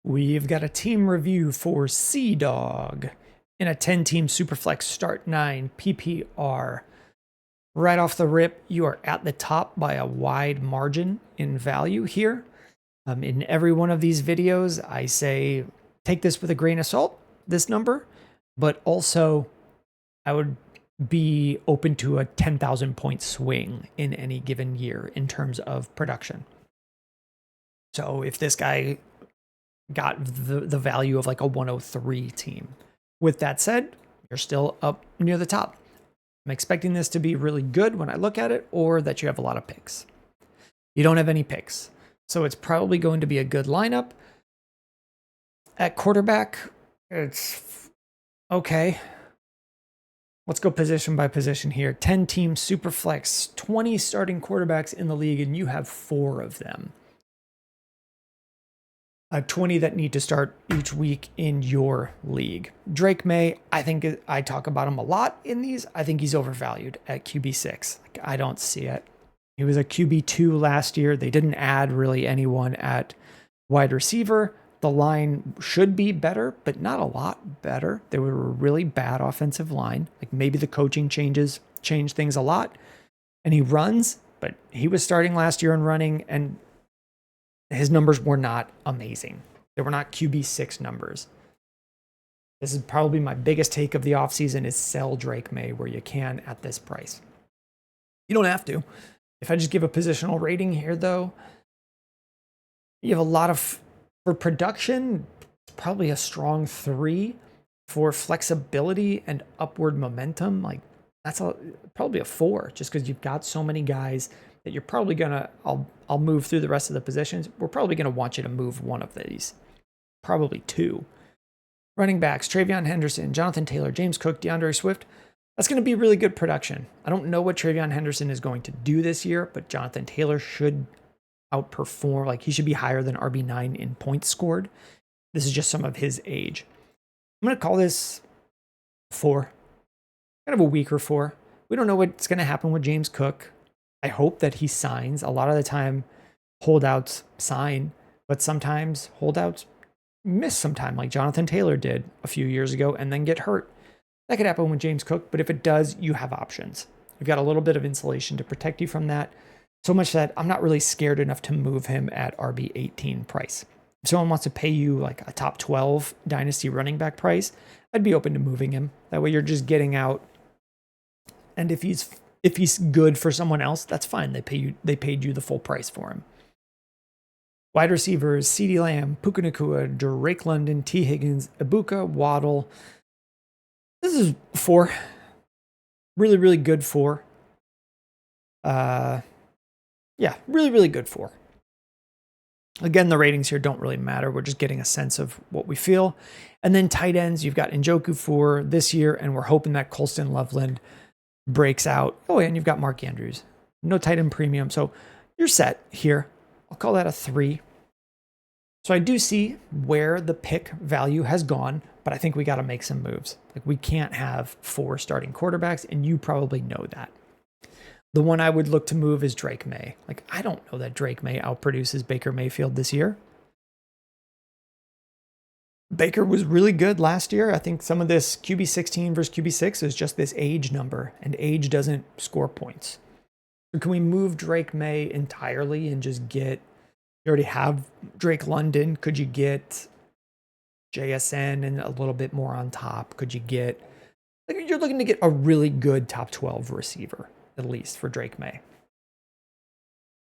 We've got a team review for cdog in a 10-team Superflex Start 9 PPR. Right off the rip, you are at the top by a wide margin in value here. In every one of these videos, I say take this with a grain of salt, this number, but also I would be open to a 10,000 point swing in any given year in terms of production. So if this guy got the value of like a 103 team. With that said, you're still up near the top. I'm expecting this to be really good when I look at it, or that you have a lot of picks. You don't have any picks, so it's probably going to be a good lineup. At quarterback, it's okay. Let's go position by position here. 10-team Superflex, 20 starting quarterbacks in the league, and you have 4 of them. 20 that need to start each week in your league. Drake May, I think I talk about him a lot in these. I think he's overvalued at QB6. I don't see it. He was a QB2 last year. They didn't add really anyone at wide receiver. The line should be better, but not a lot better. They were a really bad offensive line. Like maybe the coaching changes change things a lot. And he runs, but he was starting last year and running, and his numbers were not amazing. They were not QB6 numbers. This is probably my biggest take of the offseason is sell Drake May where you can at this price. You don't have to. If I just give a positional rating here, though, you have a lot of, for production, it's probably a strong 3. For flexibility and upward momentum, like that's probably a 4, just because you've got so many guys that you're probably gonna, I'll move through the rest of the positions. We're probably gonna want you to move one of these, probably 2. Running backs, TreVeyon Henderson, Jonathan Taylor, James Cook, DeAndre Swift. That's gonna be really good production. I don't know what TreVeyon Henderson is going to do this year, but Jonathan Taylor should outperform, like he should be higher than RB9 in points scored. This is just some of his age. I'm gonna call this 4, kind of a weaker 4. We don't know what's gonna happen with James Cook. I hope that he signs. A lot of the time, holdouts sign, but sometimes holdouts miss some time, like Jonathan Taylor did a few years ago, and then get hurt. That could happen with James Cook, but if it does, you have options. You've got a little bit of insulation to protect you from that. So much that I'm not really scared enough to move him at RB18 price. If someone wants to pay you like a top 12 dynasty running back price, I'd be open to moving him. That way you're just getting out. And if he's good for someone else, that's fine. They paid you the full price for him. Wide receivers, CeeDee Lamb, Puka Nacua, Drake London, T. Higgins, Ibuka, Waddle. This is 4. Really, really good 4. Yeah, really, really good 4. Again, the ratings here don't really matter. We're just getting a sense of what we feel. And then tight ends, you've got Njoku for this year, and we're hoping that Colston Loveland breaks out. Oh, and you've got Mark Andrews. No tight end premium. So you're set here. I'll call that a 3. So I do see where the pick value has gone, but I think we got to make some moves. Like we can't have 4 starting quarterbacks, and you probably know that. The one I would look to move is Drake May. Like I don't know that Drake May outproduces Baker Mayfield this year. Baker was really good last year. I think some of this QB16 versus QB6 is just this age number, and age doesn't score points. So can we move Drake May entirely and just get, you already have Drake London. Could you get JSN and a little bit more on top? Could you get, like you're looking to get a really good top 12 receiver, at least for Drake May.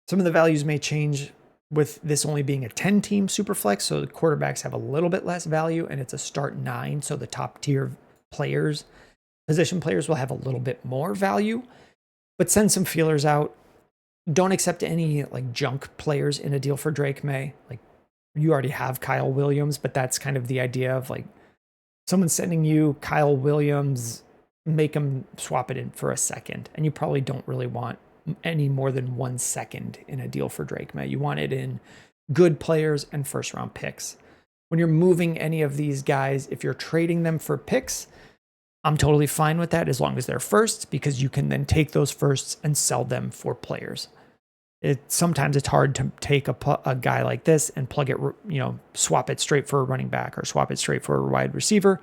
Some of the values may change with this only being a 10-team Superflex, so the quarterbacks have a little bit less value, and it's a start 9, so the top tier players, position players will have a little bit more value, but send some feelers out. Don't accept any like junk players in a deal for Drake May. Like you already have Kyle Williams, but that's kind of the idea of like someone sending you Kyle Williams, make them swap it in for a second, and you probably don't really want any more than 1 second in a deal for Drake May. You want it in good players and first round picks. When you're moving any of these guys, if you're trading them for picks, I'm totally fine with that as long as they're firsts, because you can then take those firsts and sell them for players. Sometimes it's hard to take a guy like this and plug it, swap it straight for a running back or swap it straight for a wide receiver.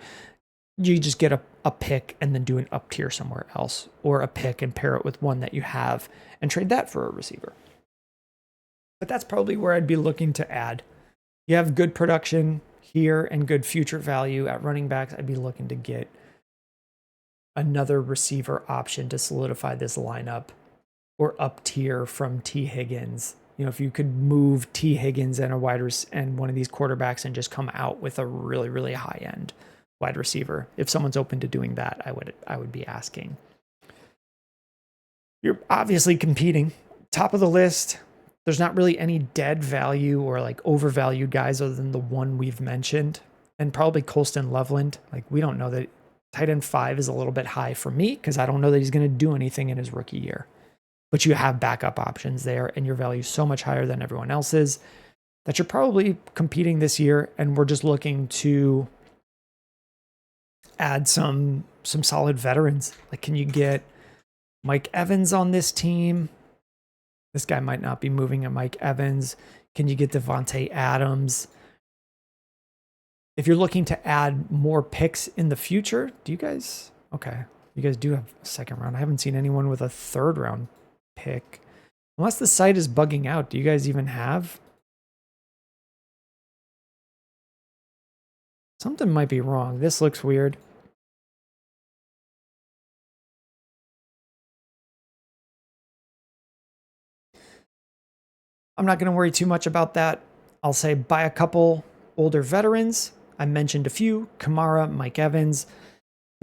You just get a pick and then do an up tier somewhere else, or a pick and pair it with one that you have and trade that for a receiver. But that's probably where I'd be looking to add. You have good production here and good future value at running backs. I'd be looking to get another receiver option to solidify this lineup, or up tier from T. Higgins. If you could move T. Higgins and and one of these quarterbacks and just come out with a really, really high end wide receiver. If someone's open to doing that, I would be asking. You're obviously competing. Top of the list, there's not really any dead value or like overvalued guys other than the one we've mentioned, and probably Colston Loveland. Like, we don't know that tight end 5 is a little bit high for me because I don't know that he's going to do anything in his rookie year. But you have backup options there, and your value is so much higher than everyone else's that you're probably competing this year, and we're just looking to add some solid veterans. Like, can you get Mike Evans on this team? This guy might not be moving at Mike Evans. Can you get Devontae Adams? If you're looking to add more picks in the future, you guys do have a second round. I haven't seen anyone with a third round pick. Unless the site is bugging out, do you guys even have? Something might be wrong. This looks weird. I'm not going to worry too much about that. I'll say buy a couple older veterans. I mentioned a few: Kamara, Mike Evans,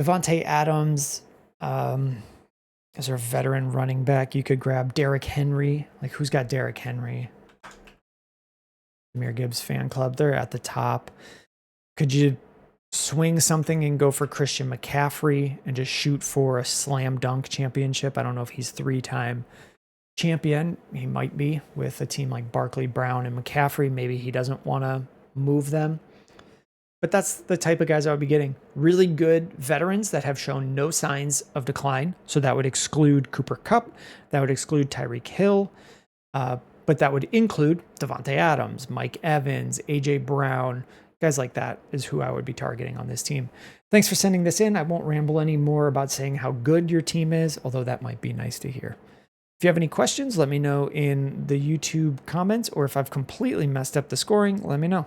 Devontae Adams. Is there a veteran running back you could grab? Derrick Henry. Like, who's got Derrick Henry? Amir Gibbs fan club. They're at the top. Could you swing something and go for Christian McCaffrey and just shoot for a slam dunk championship? I don't know if he's 3-time champion. He might be with a team like Barkley, Brown, and McCaffrey. Maybe he doesn't want to move them. But that's the type of guys I would be getting. Really good veterans that have shown no signs of decline. So that would exclude Cooper Kupp. That would exclude Tyreek Hill. But that would include Devontae Adams, Mike Evans, A.J. Brown. Guys like that is who I would be targeting on this team. Thanks for sending this in. I won't ramble any more about saying how good your team is, although that might be nice to hear. If you have any questions, let me know in the YouTube comments, or if I've completely messed up the scoring, let me know.